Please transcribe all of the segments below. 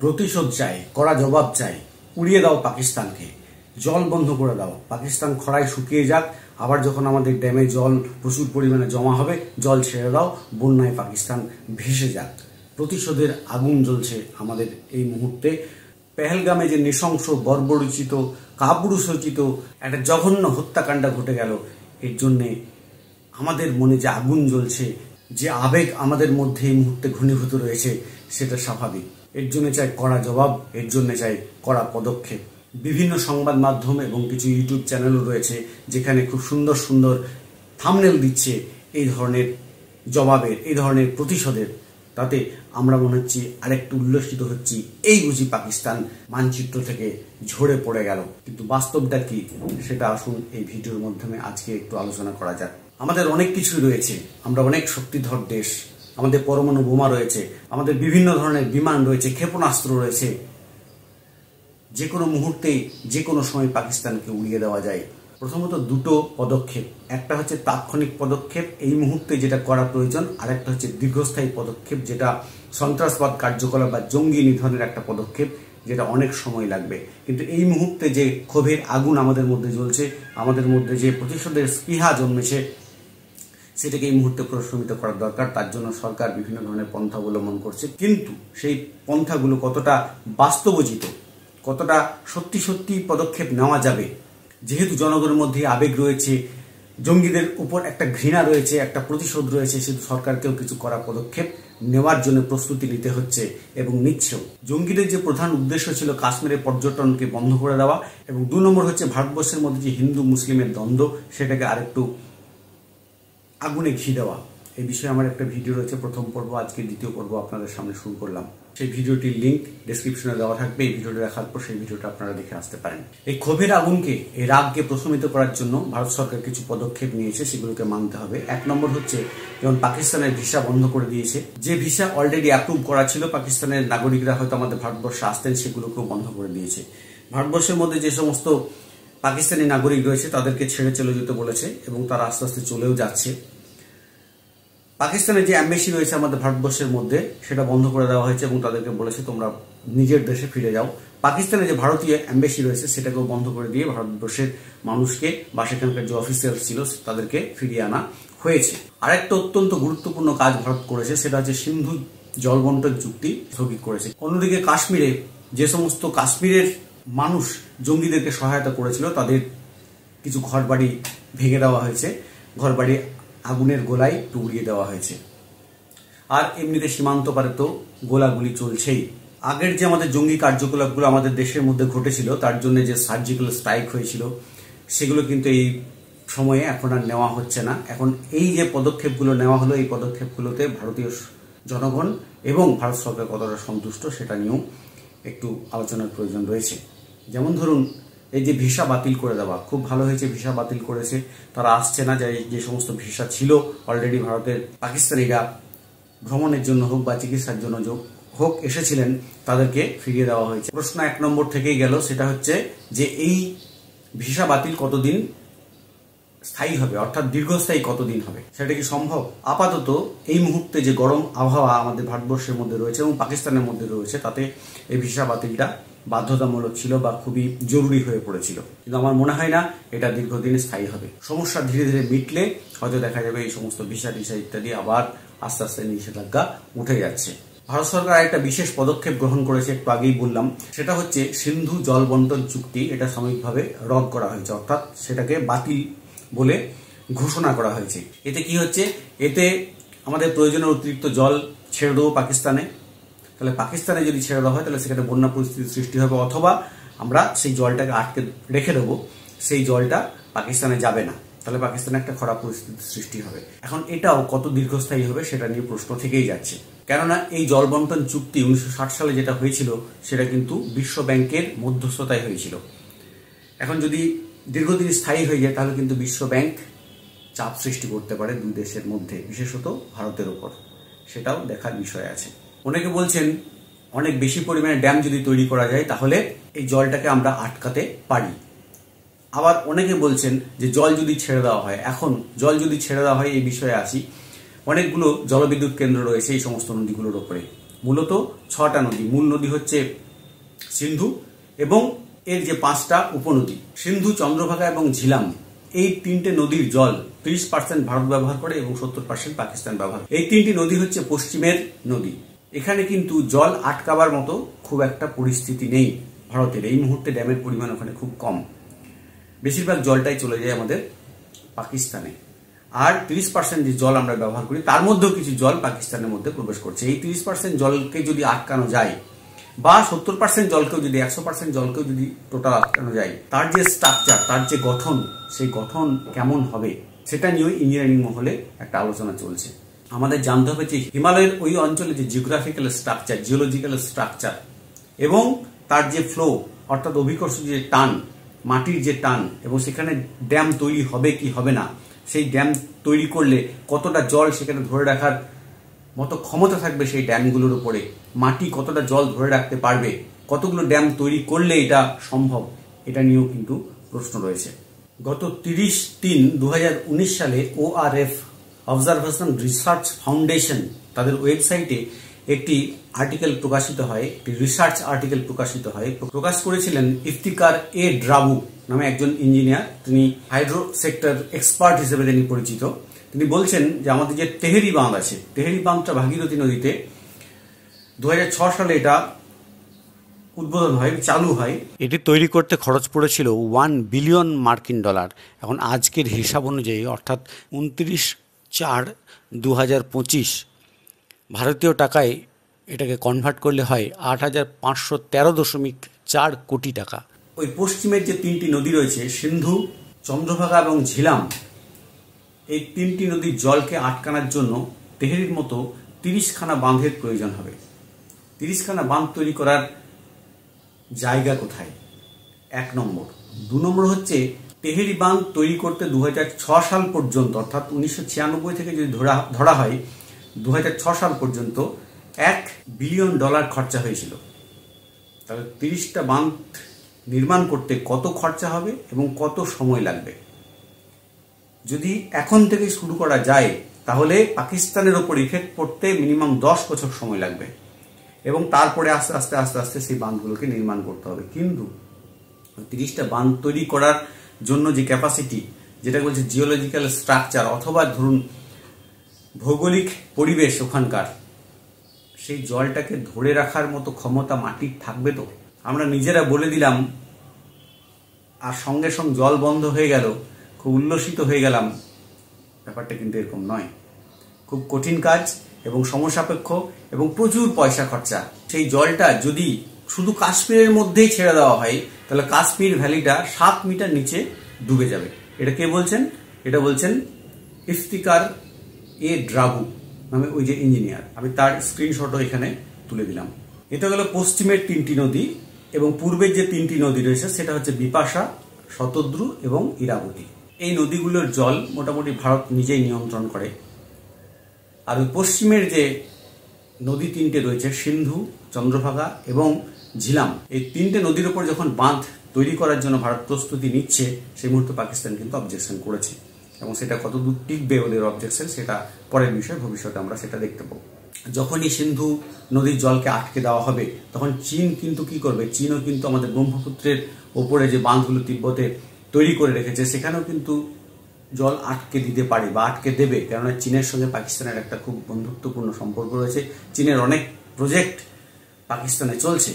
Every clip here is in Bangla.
প্রতিশোধ চাই, কড়া জবাব চাই, উড়িয়ে দাও পাকিস্তানকে, জল বন্ধ করে দাও, পাকিস্তান খরায় শুকিয়ে যাক, আবার যখন আমাদের ড্যামে জল প্রচুর পরিমাণে জমা হবে জল ছেড়ে দাও, বন্যায় পাকিস্তান ভেসে যাক। প্রতিশোধের আগুন জ্বলছে আমাদের এই মুহূর্তে। পেহেলগামে যে নৃশংস বর্বরচিত কাপুরুষোচিত একটা জঘন্য হত্যাকাণ্ড ঘটে গেল, এর জন্যে আমাদের মনে যে আগুন জ্বলছে, যে আবেগ আমাদের মধ্যে এই মুহূর্তে ঘনীভূত রয়েছে, সেটা স্বাভাবিক। এর জন্য চাই কড়া জবাব, এর জন্য চাই কড়া পদক্ষেপ। বিভিন্ন সংবাদ মাধ্যম এবং কিছু ইউটিউব চ্যানেলও রয়েছে যেখানে খুব সুন্দর সুন্দর থাম্বনেল দিচ্ছে এই ধরনের জবাবের, এই ধরনের প্রতিশোধের। তাতে আমরা মনে হচ্ছি আরেকটু উল্লসিত হচ্ছি, এই বুঝি পাকিস্তান মানচিত্র থেকে ঝরে পড়ে গেল। কিন্তু বাস্তবটা কি সেটা আসুন এই ভিডিওর মাধ্যমে আজকে একটু আলোচনা করা যাক। আমাদের অনেক কিছুই রয়েছে, আমরা অনেক শক্তিধর দেশ, আমাদের পরমাণু বোমা রয়েছে, আমাদের বিভিন্ন ধরনের বিমান রয়েছে, ক্ষেপণাস্ত্র রয়েছে। যে কোনো মুহূর্তেই যে কোনো সময় পাকিস্তানকে উড়িয়ে দেওয়া যায়। প্রথমত দুটো পদক্ষেপ, একটা হচ্ছে তাৎক্ষণিক পদক্ষেপ এই মুহূর্তে যেটা করা প্রয়োজন, আর একটা হচ্ছে দীর্ঘস্থায়ী পদক্ষেপ যেটা সন্ত্রাসবাদ কার্যকলাপ বা জঙ্গি নিধনের একটা পদক্ষেপ, যেটা অনেক সময় লাগবে। কিন্তু এই মুহূর্তে যে ক্ষোভের আগুন আমাদের মধ্যে জ্বলছে, আমাদের মধ্যে যে প্রতিশোধের স্পৃহা জন্মেছে, সেটাকে এই মুহূর্তে প্রশমিত করার দরকার। তার জন্য সরকার বিভিন্ন ধরনের পন্থা অবলম্বন করছে, কিন্তু সেই পন্থাগুলো কতটা বাস্তবোচিত, কতটা সত্যি সত্যি পদক্ষেপ নেওয়া যাবে, যেহেতু জনগণের মধ্যে আবেগ রয়েছে, জঙ্গিদের উপর একটা ঘৃণা রয়েছে, একটা প্রতিশোধ রয়েছে, সেহেতু সরকারকেও কিছু করা পদক্ষেপ নেওয়ার জন্য প্রস্তুতি নিতে হচ্ছে এবং নিচ্ছেও। জঙ্গিদের যে প্রধান উদ্দেশ্য ছিল কাশ্মীরের পর্যটনকে বন্ধ করে দেওয়া, এবং 2 নম্বর হচ্ছে ভারতবর্ষের মধ্যে যে হিন্দু মুসলিমের দ্বন্দ্ব, সেটাকে আরেকটু আগুনে ঘি দেওয়া। এই বিষয়ে আমার একটা ভিডিও রয়েছে, প্রথম পর্ব, আজকে দ্বিতীয় পর্ব আপনাদের সামনে শুরু করলাম। সেই ভিডিওটির লিঙ্ক ডেসক্রিপশনে দেওয়া থাকবে। এই ভিডিওটি দেখার পর সেই ভিডিওটা আপনারা দেখে আসতে পারেন। এই ক্ষোভের আগুনকে, এই রাগকে প্রশমিত করার জন্য ভারত সরকার কিছু পদক্ষেপ নিয়েছে, সেগুলোকে মানতে হবে। 1 নম্বর হচ্ছে, যেমন পাকিস্তানের ভিসা বন্ধ করে দিয়েছে। যে ভিসা অলরেডি অ্যাপ্রুভ করা ছিল, পাকিস্তানের নাগরিকরা হয়তো আমাদের ভারতবর্ষে আসতেন, সেগুলোকেও বন্ধ করে দিয়েছে। ভারতবর্ষের মধ্যে যে সমস্ত পাকিস্তানি নাগরিক রয়েছে তাদেরকে ছেড়ে চলে যেতে বলেছে, এবং তারা আস্তে আস্তে চলেও যাচ্ছে। পাকিস্তানের যে অ্যাম্বাসি রয়েছে আমাদের ভারতবর্ষের মধ্যে, সেটা বন্ধ করে দেওয়া হয়েছে এবং তাদেরকে বলেছে তোমরা নিজের দেশে ফিরে যাও। পাকিস্তানে যে ভারতীয় অ্যাম্বাসি রয়েছে সেটাকেও বন্ধ করে দিয়ে ভারতবর্ষের মানুষকে বা সেখানকার যে অফিসিয়াল ছিল তাদেরকে ফিরিয়ে আনা হয়েছে। আরেকটা অত্যন্ত গুরুত্বপূর্ণ কাজ ভারত করেছে, সেটা হচ্ছে সিন্ধু জল বন্টন চুক্তি স্থগিত করেছে। অন্যদিকে কাশ্মীরে যে সমস্ত কাশ্মীরের মানুষ জঙ্গিদেরকে সহায়তা করেছিল, তাদের কিছু ঘরবাড়ি ভেঙে দেওয়া হয়েছে, ঘরবাড়ি আগুনের গোলায় উড়িয়ে দেওয়া হয়েছে। আর এমনিতে সীমান্ত পারে তো গোলাগুলি চলছেই। আগের যে আমাদের জঙ্গি কার্যকলাপগুলো আমাদের দেশের মধ্যে ঘটেছিল, তার জন্য যে সার্জিক্যাল স্ট্রাইক হয়েছিল, সেগুলো কিন্তু এই সময়ে এখন আর নেওয়া হচ্ছে না। এখন এই যে পদক্ষেপগুলো নেওয়া হলো, এই পদক্ষেপগুলোতে ভারতীয় জনগণ এবং ভারত সরকার কতটা সন্তুষ্ট সেটা নিয়েও একটু আলোচনার প্রয়োজন রয়েছে। যেমন ধরুন, এই যে ভিসা বাতিল করে দেওয়া, খুব ভালো হয়েছে, ভিসা বাতিল করেছে, তারা আসছে না। যে সমস্ত ভিসা ছিল অলরেডি ভারতের পাকিস্তানিরা ভ্রমণের জন্য হোক বা চিকিৎসার জন্য হোক এসেছিলেন, তাদেরকে ফিরিয়ে দেওয়া হয়েছে। প্রশ্ন 1 নম্বর থেকেই গেল, সেটা হচ্ছে যে এই ভিসা বাতিল কতদিন স্থায়ী হবে, অর্থাৎ দীর্ঘস্থায়ী কতদিন হবে, সেটা কি সম্ভব? আপাতত এই মুহূর্তে যে গরম আবহাওয়া আমাদের ভারতবর্ষের মধ্যে রয়েছে এবং পাকিস্তানের মধ্যে রয়েছে, তাতে এই ভিসা বাতিলটা বাধ্যতামূলক ছিল বা খুবই জরুরি হয়ে পড়েছিল। কিন্তু আমার মনে হয় না এটা দীর্ঘদিন স্থায়ী হবে। সমস্যা ধীরে ধীরে মিটলে হয়তো দেখা যাবে এই সমস্ত ভিসা টিসা ইত্যাদি আবার আস্তে আস্তে নিষেধাজ্ঞা উঠে যাচ্ছে। ভারত সরকার একটা বিশেষ পদক্ষেপ গ্রহণ করেছে, একটু আগেই বললাম, সেটা হচ্ছে সিন্ধু জল বন্টন চুক্তি। এটা সাময়িকভাবে রদ করা হয়েছে, অর্থাৎ সেটাকে বাতিল বলে ঘোষণা করা হয়েছে। এতে কি হচ্ছে, এতে আমাদের প্রয়োজনীয় অতিরিক্ত জল ছেড়ে দেবো পাকিস্তানে। তাহলে পাকিস্তানে যদি ছেড়ে দেওয়া হয় তাহলে সেখানে বন্যা পরিস্থিতি সৃষ্টি হবে, অথবা আমরা সেই জলটাকে আটকে রেখে দেবো, সেই জলটা পাকিস্তানে যাবে না, তাহলে পাকিস্তানে একটা খারাপ পরিস্থিতির সৃষ্টি হবে। এখন এটাও কত দীর্ঘস্থায়ী হবে সেটা নিয়ে প্রশ্ন থেকেই যাচ্ছে। কেননা এই জল বন্টন চুক্তি 1960 সালে যেটা হয়েছিল, সেটা কিন্তু বিশ্ব ব্যাংকের মধ্যস্থতায় হয়েছিল। এখন যদি দীর্ঘদিন স্থায়ী হয়ে যায়, তাহলে কিন্তু বিশ্ব ব্যাংক চাপ সৃষ্টি করতে পারে দুই দেশের মধ্যে, বিশেষত ভারতের উপর। সেটাও দেখার বিষয় আছে। অনেকে বলছেন অনেক বেশি পরিমাণে ড্যাম যদি তৈরি করা যায় তাহলে এই জলটাকে আমরা আটকাতে পারি। আবার অনেকে বলছেন যে জল যদি ছেড়ে দেওয়া হয়, এখন জল যদি ছেড়ে দেওয়া হয়, এই বিষয়ে আসি। অনেকগুলো জলবিদ্যুৎ কেন্দ্র রয়েছে এই সমস্ত নদীগুলোর ওপরে, মূলত 6টা নদী। মূল নদী হচ্ছে সিন্ধু এবং এর যে 5টা উপনদী সিন্ধু, চন্দ্রভাগা এবং ঝিলাম, এই 3টে নদীর জল 30% ভারত ব্যবহার করে এবং 70% পাকিস্তান ব্যবহার করে। এই 3টি নদী হচ্ছে পশ্চিমের নদী। এখানে কিন্তু জল আটকাবার মতো খুব একটা পরিস্থিতি নেই ভারতের। এই মুহূর্তে ড্যামের পরিমাণ ওখানে খুব কম, বেশিরভাগ জলটাই চলে যায় আমাদের পাকিস্তানে। আর 30% যে জল আমরা ব্যবহার করি তার মধ্যেও কিছু জল পাকিস্তানের মধ্যে প্রবেশ করছে। এই 30% জলকে যদি আটকানো যায় বা 70% জলকেও যদি 100% জলকেও যদি টোটাল আটকানো যায়, তার যে স্ট্রাকচার, তার যে গঠন, সেই গঠন কেমন হবে সেটা নিয়েও ইঞ্জিনিয়ারিং মহলে একটা আলোচনা চলছে। আমাদের জানতে হবে যে হিমালয়ের ওই অঞ্চলে যে জিওগ্রাফিক্যাল স্ট্রাকচার, জিওলজিক্যাল স্ট্রাকচার এবং তার যে ফ্লো অর্থাৎ অভিকর্ষ যে টান, মাটির যে টান, এবং সেখানে ড্যাম তৈরি হবে কি হবে না, সেই ড্যাম তৈরি করলে কতটা জল সেখানে ধরে রাখার মতো ক্ষমতা থাকবে সেই ড্যামগুলোর উপরে, মাটি কতটা জল ধরে রাখতে পারবে, কতগুলো ড্যাম তৈরি করলে এটা সম্ভব, এটা নিয়েও কিন্তু প্রশ্ন রয়েছে। গত 30/3/2019 সালে ORF অবজারভেশন রিসার্চ ফাউন্ডেশন তাদের ওয়েবসাইটে একটি আর্টিকেল প্রকাশিত হয়, একটি রিসার্চ আর্টিকেল প্রকাশিত হয়। প্রকাশ করেছিলেন ইফতিকার এ ড্রাবু নামে একজন ইঞ্জিনিয়ার। তিনি হাইড্রো সেক্টর এক্সপার্ট হিসেবে তিনি পরিচিত। তিনি বলছেন যে আমাদের যে তেহেরি বাঁধ আছে, তেহেরি বাঁধটা ভাগীরথী নদীতে 2006 সালে এটা উদ্বোধন হয়, চালু হয়। এটি তৈরি করতে খরচ পড়েছিল $1 বিলিয়ন। এখন আজকের হিসাব অনুযায়ী অর্থাৎ 29/4/2025 ভারতীয় টাকায় এটাকে কনভার্ট করলে হয় 8,513.4 কোটি টাকা। ওই পশ্চিমের যে 3টি নদী রয়েছে সিন্ধু, চন্দ্রভাগা এবং ঝিলাম, এই 3টি নদীর জলকে আটকানোর জন্য তেহেরির মতো 30খানা বাঁধের প্রয়োজন হবে। 30খানা বাঁধ তৈরি করার জায়গা কোথায়? 1 নম্বর। 2 নম্বর হচ্ছে তেহেরি বাঁধ তৈরি করতে 2006 সাল পর্যন্ত, অর্থাৎ 1996 থেকে যদি ধরা হয় 2006 সাল পর্যন্ত $1 বিলিয়ন খরচা হয়েছিল। তাহলে 30টা বাঁধ নির্মাণ করতে কত খরচা হবে এবং কত সময় লাগবে? যদি এখন থেকে শুরু করা যায় তাহলে পাকিস্তানের ওপর ইফেক্ট পড়তে মিনিমাম 10 বছর সময় লাগবে এবং তারপরে আস্তে আস্তে আস্তে আস্তে সেই বাঁধগুলোকে নির্মাণ করতে হবে। কিন্তু 30টা বাঁধ তৈরি করার জন্য যে ক্যাপাসিটি, যেটা বলছে জিওলজিক্যাল স্ট্রাকচার অথবা ধরুন ভৌগোলিক পরিবেশ ওখানকার, সেই জলটাকে ধরে রাখার মতো ক্ষমতা মাটির থাকবে তো? আমরা নিজেরা বলে দিলাম আর সঙ্গে সঙ্গে জল বন্ধ হয়ে গেল, খুব উল্লসিত হয়ে গেলাম, ব্যাপারটা কিন্তু এরকম নয়। খুব কঠিন কাজ এবং সমসাপেক্ষ এবং প্রচুর পয়সা খরচা। সেই জলটা যদি শুধু কাশ্মীরের মধ্যেই ছেড়ে দেওয়া হয় তাহলে কাশ্মীর ভ্যালিটা 7 মিটার নিচে ডুবে যাবে। এটা কে বলছেন? এটা বলছেন ইফতিকার এ ড্রাবু নামে ওই যে ইঞ্জিনিয়ার। আমি তার স্ক্রিনশটও এখানে তুলে দিলাম। এটা হলো পশ্চিমের 3টি নদী এবং পূর্বের যে 3টি নদী রয়েছে সেটা হচ্ছে বিপাশা, শতদ্রু এবং ইরাবতী। এই নদীগুলোর জল মোটামুটি ভারত নিজেই নিয়ন্ত্রণ করে। আর ওই পশ্চিমের যে নদী 3টে রয়েছে সিন্ধু, চন্দ্রভাগা এবং ঝিলাম, এই 3টে নদীর উপর যখন বাঁধ তৈরি করার জন্য ভারত প্রস্তুতি নিচ্ছে সেই মুহূর্তে পাকিস্তান কিন্তু অবজেকশন করেছে এবং সেটা কতদূর টিকবে ওদের অবজেকশন সেটা পরের বিষয়, ভবিষ্যতে আমরা সেটা দেখতে পাবো। যখনই সিন্ধু নদীর জলকে আটকে দেওয়া হবে তখন চীন কিন্তু কি করবে? চীনও কিন্তু আমাদের ব্রহ্মপুত্রের ওপরে যে বাঁধগুলো তিব্বতে তৈরি করে রেখেছে সেখানেও কিন্তু জল আটকে দিতে পারে বা আটকে দেবে, কেননা চীনের সঙ্গে পাকিস্তানের একটা খুব বন্ধুত্বপূর্ণ সম্পর্ক রয়েছে। চীনের অনেক প্রজেক্ট পাকিস্তানে চলছে,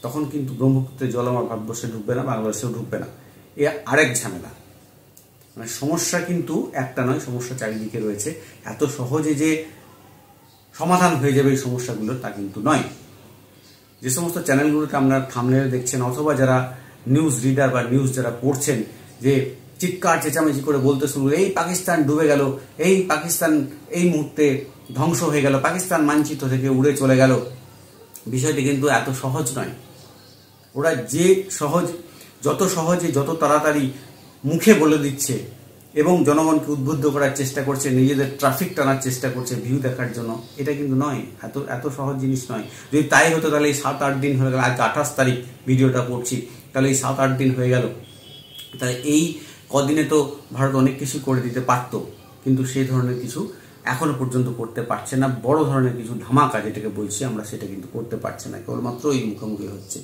তখন কিন্তু ব্রহ্মপুত্রের জল আমার ভারতবর্ষে ঢুকবে না, বাংলাদেশেও ঢুকবে না। এ আরেক ঝামেলা। মানে সমস্যা কিন্তু একটা নয়, সমস্যা চারিদিকে রয়েছে। এত সহজে যে সমাধান হয়ে যাবে এই সমস্যাগুলো তা কিন্তু নয়। যে সমস্ত চ্যানেলগুলোতে আপনারা থাম্বনেল দেখছেন অথবা যারা নিউজ রিডার বা নিউজ যারা পড়ছেন, যে চিৎকার চেঁচামেচি করে বলতে শুরু, এই পাকিস্তান ডুবে গেল, এই পাকিস্তান এই মুহূর্তে ধ্বংস হয়ে গেল, পাকিস্তান মানচিত্র থেকে উড়ে চলে গেল, বিষয়টি কিন্তু এত সহজ নয়। ওরা যে যত সহজে যত তাড়াতাড়ি মুখে বলে দিচ্ছে এবং জনগণকে উদ্বুদ্ধ করার চেষ্টা করছে, নিজেদের ট্রাফিক টানার চেষ্টা করছে ভিউ দেখার জন্য, এটা কিন্তু নয়, এত সহজ জিনিস নয়। যদি তাই হতো তাহলে এই 7-8 দিন হয়ে গেল, আজ 28 তারিখ ভিডিওটা পড়ছি, তাহলে এই 7-8 দিন হয়ে গেল, তাহলে এই কদিনে তো ভারত অনেক কিছু করে দিতে পারত, কিন্তু সেই ধরনের কিছু এখনো পর্যন্ত করতে পারছে না। বড় ধরনের কিছু ধামাকা যেটাকে বলছি আমরা, সেটা কিন্তু করতে পারছে না, কেবলমাত্র এই মুখোমুখি হচ্ছে।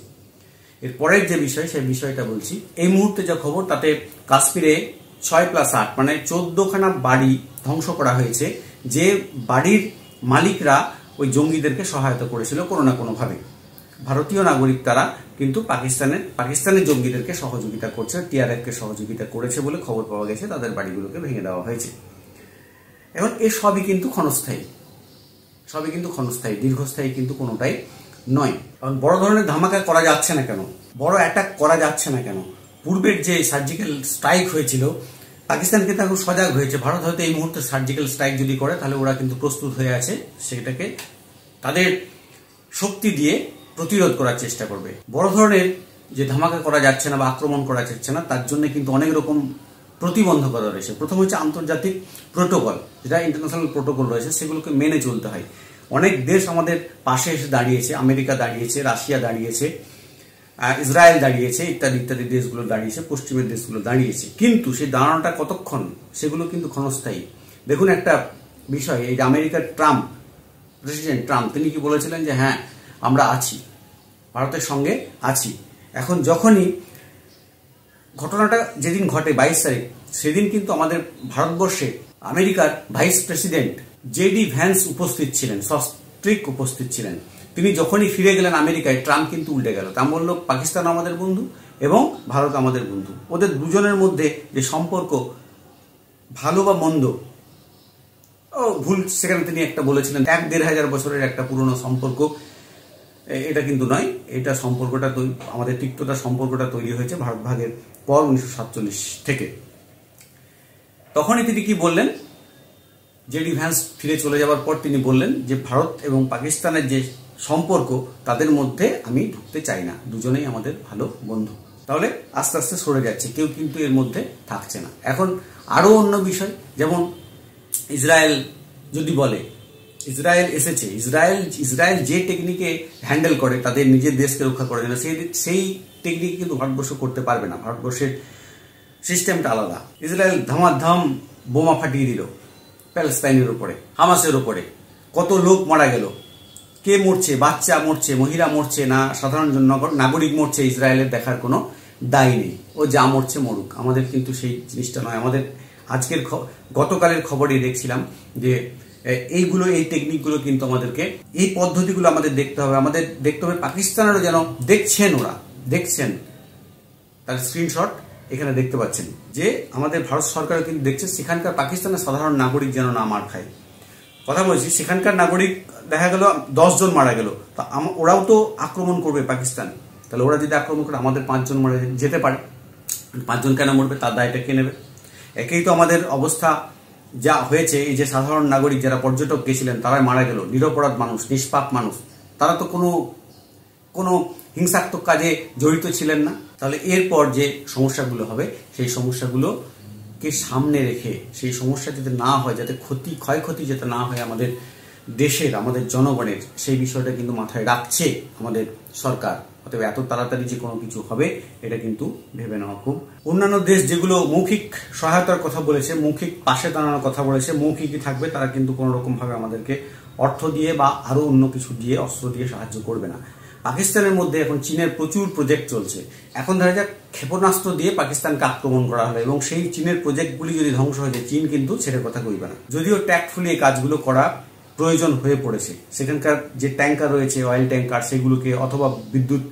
এর পরের যে বিষয়, সেই বিষয়টা বলছি। এই মুহূর্তে যা খবর, তাতে কাশ্মীরে 6+8 মানে 14খানা বাড়ি ধ্বংস করা হয়েছে, যে বাড়ির মালিকরা ওই জঙ্গিদেরকে সহায়তা করেছিল কোনো না কোনোভাবে। ভারতীয় নাগরিক তারা, কিন্তু পাকিস্তানের জঙ্গিদেরকে সহযোগিতা করছে, টিআরএফকে সহযোগিতা করেছে বলে খবর পাওয়া গেছে। তাদের বাড়িগুলোকে ভেঙে দেওয়া হয়েছে। এখন এ সবই কিন্তু ক্ষণস্থায়ী, দীর্ঘস্থায়ী কিন্তু কোনোটাই নয়। কারণ বড় ধরনের ধামাকা করা যাচ্ছে না কেন, বড় অ্যাটাক করা যাচ্ছে না কেন? পূর্বের যে সার্জিক্যাল স্ট্রাইক হয়েছিল, পাকিস্তান কিন্তু এখন সজাগ হয়েছে। ভারত হয়তো এই মুহূর্তে সার্জিক্যাল স্ট্রাইক যদি করে, তাহলে ওরা কিন্তু প্রস্তুত হয়ে আছে সেটাকে তাদের শক্তি দিয়ে প্রতিরোধ করার চেষ্টা করবে। বড় ধরনের যে ধামাকা করা যাচ্ছে না বা আক্রমণ করা যাচ্ছে না, তার জন্য কিন্তু অনেক রকম প্রতিবন্ধকতা রয়েছে। প্রথম হচ্ছে আন্তর্জাতিক প্রোটোকল, যেটা ইন্টারন্যাশনাল প্রোটোকল রয়েছে, সেগুলোকে মেনে চলতে হয়। অনেক দেশ আমাদের পাশে এসে দাঁড়িয়েছে, আমেরিকা দাঁড়িয়েছে, রাশিয়া দাঁড়িয়েছে, ইসরায়েল দাঁড়িয়েছে, ইত্যাদি ইত্যাদি দেশগুলো দাঁড়িয়েছে, পশ্চিমের দেশগুলো দাঁড়িয়েছে। কিন্তু সেই দাঁড়ানোটা কতক্ষণ, সেগুলো কিন্তু ক্ষণস্থায়ী। দেখুন একটা বিষয়, এই যে আমেরিকার প্রেসিডেন্ট ট্রাম্প, তিনি কি বলেছিলেন যে হ্যাঁ আমরা আছি, ভারতের সঙ্গে আছি। এখন যখনই ঘটনাটা যেদিন ঘটে 22 তারিখ, সেদিন কিন্তু আমাদের ভারতবর্ষে আমেরিকার ভাইস প্রেসিডেন্ট জেডি ভ্যান্স উপস্থিত ছিলেন, সস্ট্রিক উপস্থিত ছিলেন। তিনি যখনই ফিরে গেলেন আমেরিকায়, ট্রাম্প কিন্তু উল্টে গেল। তা বলল পাকিস্তান আমাদের বন্ধু এবং ভারত আমাদের বন্ধু। ওদের দুজনের মধ্যে যে সম্পর্ক, ভালো বা মন্দ, ভুল সেখানে তিনি একটা বলেছিলেন 1-1,500 বছরের একটা পুরনো সম্পর্ক, এটা কিন্তু নয়। এটা সম্পর্কটা, আমাদের তিক্ততার সম্পর্কটা তৈরি হয়েছে ভারত ভাগের পর 1947 থেকে। তখনই তিনি কি বললেন, জেডি ভ্যান্স ফিরে চলে যাওয়ার পর তিনি বললেন যে ভারত এবং পাকিস্তানের যে সম্পর্ক, তাদের মধ্যে আমি ঢুকতে চাই না, দুজনেই আমাদের ভালো বন্ধু। তাহলে আস্তে আস্তে সরে যাচ্ছে, কেউ কিন্তু এর মধ্যে থাকছে না। এখন আরো অন্য বিষয়, যেমন ইসরায়েল যদি বলে, ইসরায়েল এসেছে, ইসরায়েল যে টেকনিকে হ্যান্ডেল করে তাদের নিজের দেশকে রক্ষা করার জন্য, সেই টেকনিক কিন্তু ভারতবর্ষ করতে পারবে না। ভারতবর্ষের সিস্টেমটা আলাদা। ইসরায়েল ধামাধাম বোমা ফাটিয়ে দিল প্যালেস্তাইনের উপরে, হামাসের উপরে। কত লোক মারা গেল, কে মরছে, বাচ্চা মরছে, মহিলা মরছে, না সাধারণ নাগরিক মরছে, ইসরায়েলের দেখার কোনো দায় নেই। ও যা মরছে মরুক, আমাদের কিন্তু সেই জিনিসটা নয়। আমাদের গতকালের খবরই দেখছিলাম যে এই টেকনিকগুলো কিন্তু আমাদেরকে, এই পদ্ধতিগুলো আমাদের দেখতে হবে। আমাদের দেখতে হবে পাকিস্তানেরও যেন দেখছেন, তার স্ক্রিনশট এখানে দেখতে পাচ্ছেন, যে আমাদের ভারত সরকার কিন্তু দেখছে সেখানকার পাকিস্তানের সাধারণ নাগরিক যেন না মার খায়। কথা বলছি, সেখানকার নাগরিক দেখা গেল 10 জন মারা গেল, তা ওরাও তো আক্রমণ করবে পাকিস্তান। তাহলে ওরা যদি আক্রমণ করে আমাদের 5 জন মারা যেতে পারে, 5 জন কেন মরবে, তার দায়টা কে নেবে? একেই তো আমাদের অবস্থা যা হয়েছে, এই যে সাধারণ নাগরিক যারা পর্যটক গেছিলেন তারাই মারা গেল, নিরপরাধ মানুষ, নিষ্পাপ মানুষ, তারা তো কোনো হিংসাত্মক কাজে জড়িত ছিলেন না। তাহলে এরপর যে সমস্যাগুলো হবে, সেই সমস্যাগুলোকে সামনে রেখে, সেই সমস্যা যাতে না হয়, যাতে ক্ষয়ক্ষতি যাতে না হয় আমাদের দেশের, আমাদের জনগণের, সেই বিষয়টা কিন্তু মাথায় রাখছে আমাদের সরকার। অতএব এত তাড়াতাড়ি যে কোনো কিছু হবে, এটা কিন্তু ভেবে নেওয়া খুব। অন্যান্য দেশ যেগুলো মৌখিক সহায়তার কথা বলেছে, মৌখিক পাশে দাঁড়ানোর কথা বলেছে, মৌখিকই থাকবে, তারা কিন্তু কোনো রকম ভাবে আমাদেরকে অর্থ দিয়ে বা আরো অন্য কিছু দিয়ে, অস্ত্র দিয়ে সাহায্য করবে না। পাকিস্তানের মধ্যে এখন চীনের প্রচুর প্রজেক্ট চলছে। এখন ধরা যাক ক্ষেপণাস্ত্র দিয়ে পাকিস্তানকে আক্রমণ করা হলো, এবং সেই চীনের প্রজেক্টগুলি যদি ধ্বংস হয়ে যায়, চীন কিন্তু ছেড়ে কথা কইবে না। যদিও ট্যাক্টফুলি এই কাজগুলো করা প্রয়োজন হয়ে পড়েছে। সেখানকার যে ট্যাঙ্কার রয়েছে, অয়েল ট্যাঙ্কার, সেগুলোকে, অথবা বিদ্যুৎ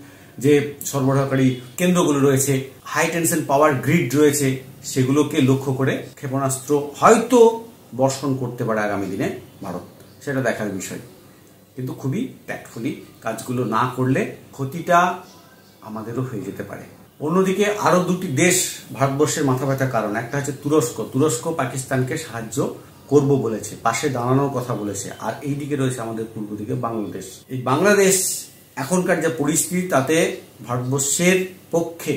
যে সরবরাহকারী কেন্দ্রগুলো রয়েছে, হাই টেনশন পাওয়ার গ্রিড রয়েছে, সেগুলোকে লক্ষ্য করে ক্ষেপণাস্ত্র হয়তো বর্ষণ করতে পারে আগামী দিনে ভারত, সেটা দেখার বিষয়। কিন্তু খুবই ট্যাক্টফুলি কাজগুলো না করলে ক্ষতিটা আমাদেরও হয়ে যেতে পারে। অন্যদিকে আরো দুটি দেশ ভারতবর্ষের মাথা ব্যথার কারণ। একটা হচ্ছে তুরস্ক পাকিস্তানকে সাহায্য করব বলেছে, পাশে দাঁড়ানোর কথা বলেছে। আর এই দিকে রয়েছে আমাদের পূর্ব দিকে বাংলাদেশ। এই বাংলাদেশ এখনকার যে পরিস্থিতি, তাতে ভারতবর্ষের পক্ষে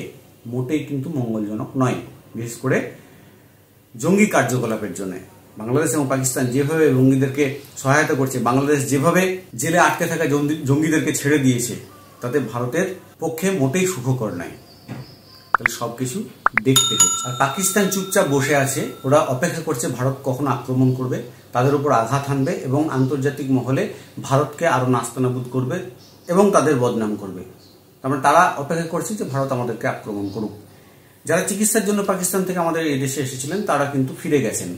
মোটেই কিন্তু মঙ্গলজনক নয়, বিশেষ করে জঙ্গি কার্যকলাপের জন্য। বাংলাদেশ এবং পাকিস্তান যেভাবে জঙ্গিদেরকে সহায়তা করছে, বাংলাদেশ যেভাবে জেলে আটকে থাকা জঙ্গিদেরকে ছেড়ে দিয়েছে, তাতে ভারতের পক্ষে মোটেই সুখকর নয়। তাহলে সবকিছু দেখতে হচ্ছে। আর পাকিস্তান চুপচাপ বসে আছে, ওরা অপেক্ষা করছে ভারত কখন আক্রমণ করবে, তাদের উপর আঘাত হানবে এবং আন্তর্জাতিক মহলে ভারতকে আরো নাস্তানাবুদ করবে এবং তাদের বদনাম করবে। তারপরে তারা অপেক্ষা করছে যে ভারত আমাদেরকে আক্রমণ করুক। যারা চিকিৎসার জন্য পাকিস্তান থেকে আমাদের এই দেশে এসেছিলেন তারা কিন্তু ফিরে গেছেন।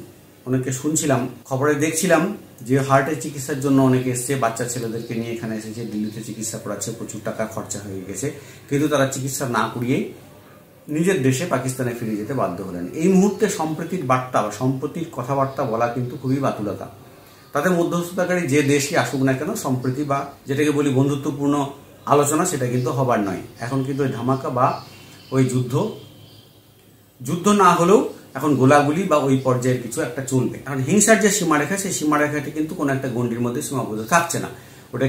অনেকে শুনছিলাম, খবরে দেখছিলাম যে হার্টের চিকিৎসার জন্য অনেকে এসছে, বাচ্চা ছেলেদেরকে নিয়ে এখানে এসেছে, দিল্লিতে চিকিৎসা করাচ্ছে, প্রচুর টাকা খরচা হয়ে গেছে, কিন্তু তারা চিকিৎসা না করিয়েই নিজের দেশে পাকিস্তানে ফিরে যেতে বাধ্য হলেন। এই মুহূর্তে সম্প্রীতির বার্তা বা সম্প্রীতির কথাবার্তা বলা কিন্তু খুবই বাতুলতা। তাদের মধ্যস্থতাকারী যে দেশই আসুক না কেন, সম্প্রীতি বা যেটাকে বলি বন্ধুত্বপূর্ণ আলোচনা, সেটা কিন্তু হবার নয়। এখন কিন্তু ওই ধামাকা বা ওই যুদ্ধ না হলেও এখন গোলাগুলি বা ওই পর্যায়ের কিছু একটা চলবে। এখন হিংসার যে সীমারেখা, সেই সীমারেখাটি কিন্তু কোনো একটা গণ্ডির মধ্যে সীমাবদ্ধ থাকছে না, ওটা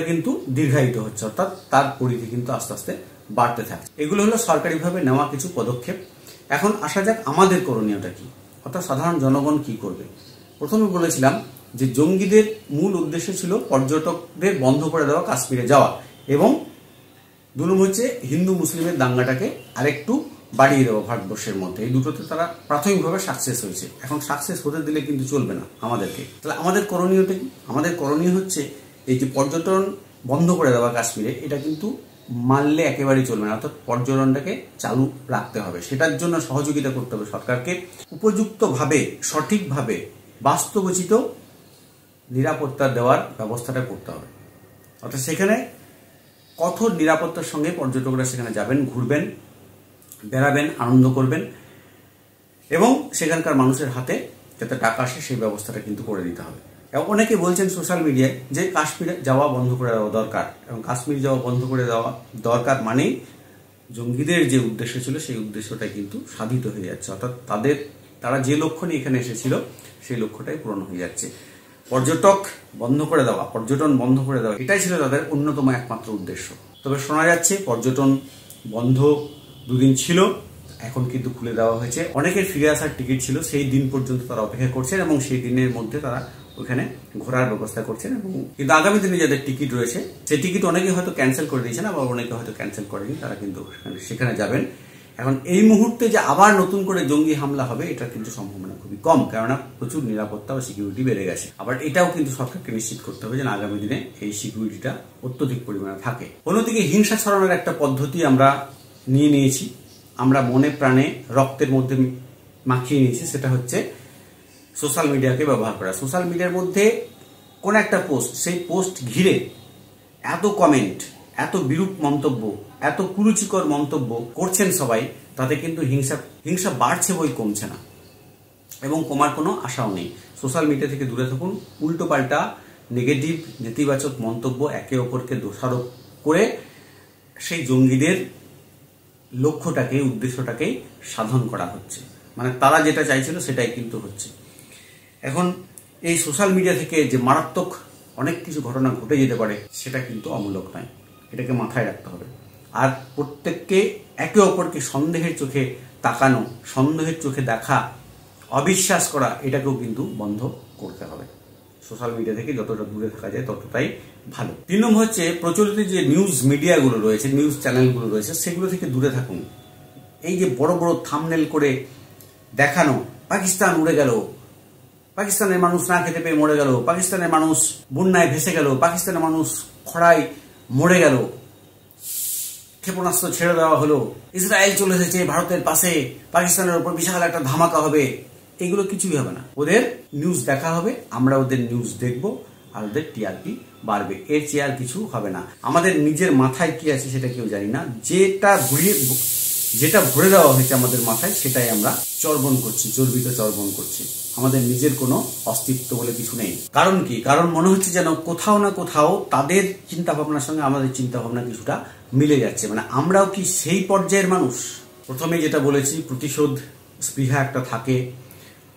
কিন্তু দীর্ঘায়িত হচ্ছে, অর্থাৎ তার পরিধি কিন্তু আস্তে আস্তে বাড়তে থাকে। এগুলো হলো সরকারিভাবে নেওয়া কিছু পদক্ষেপ। এখন আসা যাক আমাদের করণীয়টা কি, অর্থাৎ সাধারণ জনগণ কি করবে। প্রথমে বলেছিলাম যে জঙ্গিদের মূল উদ্দেশ্য ছিল পর্যটকদের বন্ধ করে দেওয়া কাশ্মীরে যাওয়া, এবং 2 নম্বর হচ্ছে হিন্দু মুসলিমের দাঙ্গাটাকে আরেকটু বাড়িয়ে দেওয়া ভারতবর্ষের মধ্যে। এই দুটোতে তারা প্রাথমিকভাবে সাকসেস হয়েছে। এখন সাকসেস হতে দিলে কিন্তু চলবে না আমাদেরকে। তাহলে আমাদের করণীয়টা কি? আমাদের করণীয় হচ্ছে এই যে পর্যটন বন্ধ করে দেওয়া কাশ্মীরে, এটা কিন্তু মানলে একেবারেই চলবে না, অর্থাৎ পর্যটনটাকে চালু রাখতে হবে। সেটার জন্য সহযোগিতা করতে হবে সরকারকে, উপযুক্তভাবে সঠিকভাবে বাস্তবোচিত নিরাপত্তা দেওয়ার ব্যবস্থাটা করতে হবে। অর্থাৎ সেখানে কঠোর নিরাপত্তার সঙ্গে পর্যটকরা সেখানে যাবেন, ঘুরবেন, বেড়াবেন, আনন্দ করবেন, এবং সেখানকার মানুষের হাতে যাতে টাকা আসে সেই ব্যবস্থাটা কিন্তু করে দিতে হবে। এবং অনেকে বলছেন সোশ্যাল মিডিয়ায় যে কাশ্মীরে যাওয়া বন্ধ করে দেওয়া দরকার, এবং কাশ্মীর যাওয়া বন্ধ করে দেওয়া দরকার মানেই জঙ্গিদের যে উদ্দেশ্য ছিল সেই উদ্দেশ্যটা কিন্তু সাধিত হয়ে যাচ্ছে, অর্থাৎ তারা যে লক্ষ্য নিয়ে এখানে এসেছিল সেই লক্ষ্যটাই পূরণ হয়ে যাচ্ছে। পর্যটন বন্ধ করে দেওয়া এটাই ছিল তাদের অন্যতম একমাত্র উদ্দেশ্য। তবে শোনা যাচ্ছে পর্যটন বন্ধ 2 দিন ছিল, এখন কিন্তু খুলে দেওয়া হয়েছে। অনেকের ফিরে আসার টিকিট ছিল, সেই দিন পর্যন্ত তারা অপেক্ষা করছেন এবং সেই দিনের মধ্যে তারা ওখানে ঘোরার ব্যবস্থা করছেন। এবং কিন্তু আগামী দিনে যাদের টিকিট রয়েছে সেই টিকিট অনেকে হয়তো ক্যান্সেল করে দিয়েছেন, আবার অনেকে হয়তো ক্যান্সেল করেনি, তারা কিন্তু সেখানে যাবেন। এখন এই মুহূর্তে যে আবার নতুন করে জঙ্গি হামলা হবে এটা কিন্তু সম্ভাবনা খুবই কম, কেননা প্রচুর নিরাপত্তা ও সিকিউরিটি বেড়ে গেছে। আবার এটাও কিন্তু সরকারকে নিশ্চিত করতে হবে যে আগামী দিনে এই সিকিউরিটিটা অত্যধিক পরিমাণে থাকে। অন্যদিকে হিংসা ছড়ানোর একটা পদ্ধতি আমরা নিয়েছি, আমরা মনে প্রাণে রক্তের মধ্যে মাখিয়ে নিয়েছি, সেটা হচ্ছে সোশ্যাল মিডিয়াকে ব্যবহার করা। সোশ্যাল মিডিয়ার মধ্যে কোন একটা পোস্ট, সেই পোস্ট ঘিরে এত কমেন্ট, এত বিরূপ মন্তব্য, এত কুরুচিকর মন্তব্য করছেন সবাই, তাতে কিন্তু হিংসা বাড়ছে বই কমছে না, এবং কমার কোনো আশাও নেই। সোশ্যাল মিডিয়া থেকে দূরে থাকুন। উল্টো পাল্টা নেগেটিভ নেতিবাচক মন্তব্য একে অপরকে দোষারোপ করে সেই জঙ্গিদের লক্ষ্যটাকে, উদ্দেশ্যটাকে সাধন করা হচ্ছে। মানে তারা যেটা চাইছিল সেটাই কিন্তু হচ্ছে। এখন এই সোশ্যাল মিডিয়া থেকে যে মারাত্মক অনেক কিছু ঘটনা ঘটে যেতে পারে সেটা কিন্তু অমূলক নয়, এটাকে মাথায় রাখতে হবে। আর প্রত্যেককে একে অপরকে সন্দেহের চোখে তাকানো, সন্দেহের চোখে দেখা, অবিশ্বাস করা, এটাকেও কিন্তু বন্ধ করতে হবে। সোশ্যাল মিডিয়া থেকে যতটা দূরে থাকা যায় ততটাই ভালো। 3 নম্বর হচ্ছে প্রচলিত যে নিউজ মিডিয়াগুলো রয়েছে, নিউজ চ্যানেলগুলো রয়েছে, সেগুলো থেকে দূরে থাকুন। এই যে বড় বড় থাম্বনেল করে দেখানো, পাকিস্তান উড়ে গেল, পাকিস্তানের মানুষ না খেতে পেয়ে মরে গেল, পাকিস্তানের মানুষ বন্যায় ভেসে গেল, পাকিস্তানের মানুষ খরায় মরে গেল, ক্ষেপণাস্ত্র ছেড়ে দেওয়া হলো, ইসরায়েল চলে এসেছে ভারতের পাশে, পাকিস্তানের উপর বিশাল একটা ধামাকা হবে, এগুলো কিছুই হবে না। ওদের নিউজ দেখা হবে, আমরা ওদের নিউজ দেখব, আর ওদের টিআরপি বাড়বে, এর চেয়ে আর কিছু হবে না। আমাদের নিজের মাথায় কি আছে সেটা কেউ জানি না, যেটা ভরে দেওয়া হয়েছে আমাদের মাথায় সেটাই আমরা চর্বণ করছি, চর্বিত চর্বণ করছি। আমাদের নিজের কোনো অস্তিত্ব বলে কিছু নেই। কারণ কি? কারণ মনে হচ্ছে যেন কোথাও না কোথাও তাদের চিন্তা ভাবনার সঙ্গে আমাদের চিন্তা ভাবনা কিছুটা মিলে যাচ্ছে। মানে আমরাও কি সেই পর্যায়ের মানুষ? প্রথমে যেটা বলেছি, প্রতিশোধ স্পৃহা একটা থাকে,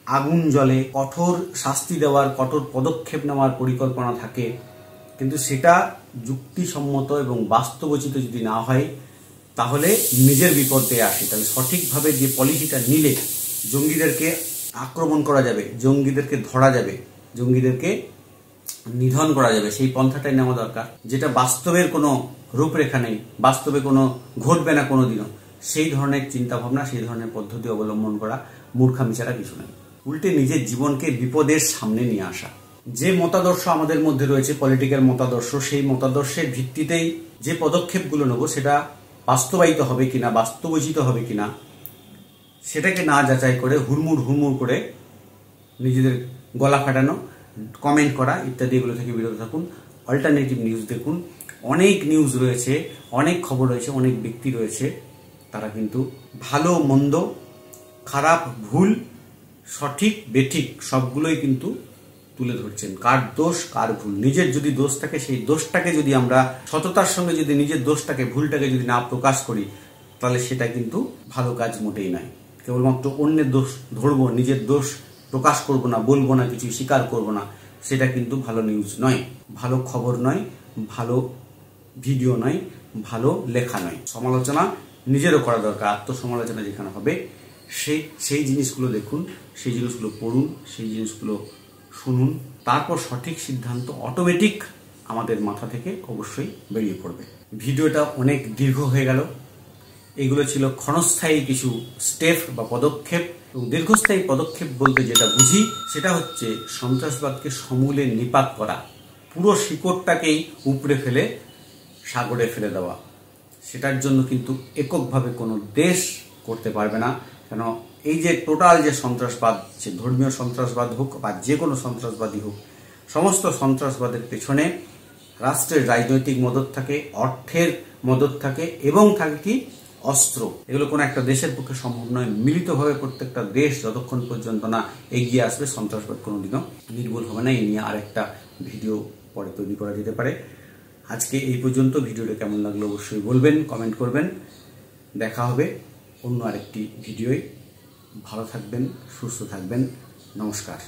আগুন জ্বলে, কঠোর শাস্তি দেওয়ার, কঠোর পদক্ষেপ নেওয়ার পরিকল্পনা থাকে, কিন্তু সেটা যুক্তিসম্মত এবং বাস্তবোচিত যদি না হয় তাহলে নিজের বিপদে আসে। তাহলে সঠিকভাবে যে পলিসিটা নিলে জঙ্গিদেরকে আক্রমণ করা যাবে, জঙ্গিদেরকে ধরা যাবে, জঙ্গিদেরকে নিধন করা যাবে, সেই পন্থাটাই নেওয়া দরকার, যেটা বাস্তবের কোনো রূপরেখা নেই, বাস্তবে কোনো ঘটবে না কোনোদিনও, সেই ধরনের চিন্তাভাবনা, সেই ধরনের পদ্ধতি অবলম্বন করা মূর্খামি ছাড়া কিছু নেই। উল্টে নিজের জীবনকে বিপদের সামনে নিয়ে আসা। যে মতাদর্শ আমাদের মধ্যে রয়েছে, পলিটিক্যাল মতাদর্শ, সেই মতাদর্শের ভিত্তিতেই যে পদক্ষেপগুলো নেব সেটা বাস্তবায়িত হবে কিনা, বাস্তবোচিত হবে কিনা, সেটাকে না যাচাই করে হুড়মুড় করে নিজেদের গলা ফাটানো, কমেন্ট করা ইত্যাদি এগুলো থেকে বিরত থাকুন। অল্টারনেটিভ নিউজ দেখুন, অনেক নিউজ রয়েছে, অনেক খবর রয়েছে, অনেক ব্যক্তি রয়েছে, তারা কিন্তু ভালো মন্দ, খারাপ ভুল, সঠিক বেঠিক সবগুলোই কিন্তু তুলে ধরছেন। কার দোষ কার ভুল, নিজের যদি দোষ থাকে সেই দোষটাকে যদি আমরা সততার সঙ্গে যদি নিজের দোষটাকে ভুলটাকে যদি না প্রকাশ করি, তাহলে সেটা কিন্তু ভালো কাজ মোটেই নয়। কেবলমাত্র অন্যের দোষ ধরবো, নিজের দোষ প্রকাশ করব না, বলবো না, কিছু স্বীকার করব না, সেটা কিন্তু ভালো নিউজ নয়, ভালো খবর নয়, ভালো ভিডিও নয়, ভালো লেখা নয়। সমালোচনা নিজেরও করা দরকার, আত্মসমালোচনা যেখানে হবে সেই জিনিসগুলো দেখুন, সেই জিনিসগুলো পড়ুন, সেই জিনিসগুলো শুনুন, তারপর সঠিক সিদ্ধান্ত অটোমেটিক আমাদের মাথা থেকে অবশ্যই বেরিয়ে পড়বে। ভিডিওটা অনেক দীর্ঘ হয়ে গেল। এগুলো ছিল ক্ষণস্থায়ী কিছু স্টেপ বা পদক্ষেপ, এবং দীর্ঘস্থায়ী পদক্ষেপ বলতে যেটা বুঝি সেটা হচ্ছে সন্ত্রাসবাদকে সমূলে নিপাত করা, পুরো শিকড়টাকেই উপড়ে ফেলে সাগরে ফেলে দেওয়া। সেটার জন্য কিন্তু এককভাবে কোনো দেশ করতে পারবে না। কেন এই যে টোটাল যে সন্ত্রাসবাদ, সে ধর্মীয় সন্ত্রাসবাদ হোক বা যে কোনো সন্ত্রাসবাদী হোক, সমস্ত সন্ত্রাসবাদের পেছনে রাষ্ট্রের রাজনৈতিক মদত থাকে, অর্থের মদত থাকে, এবং থাকে কি অস্ত্র। এগুলো কোনো একটা দেশের পক্ষে সম্ভব নয়। মিলিতভাবে প্রত্যেকটা দেশ যতক্ষণ পর্যন্ত না এগিয়ে আসবে, সন্ত্রাসবাদ কোনোদিনও নির্মূল হবে না। এই নিয়ে আরেকটা ভিডিও পরে তৈরি করা যেতে পারে। আজকে এই পর্যন্ত। ভিডিওটা কেমন লাগলো অবশ্যই বলবেন, কমেন্ট করবেন। দেখা হবে অন্য আরেকটি ভিডিওয়। ভালো থাকবেন, সুস্থ থাকবেন। নমস্কার।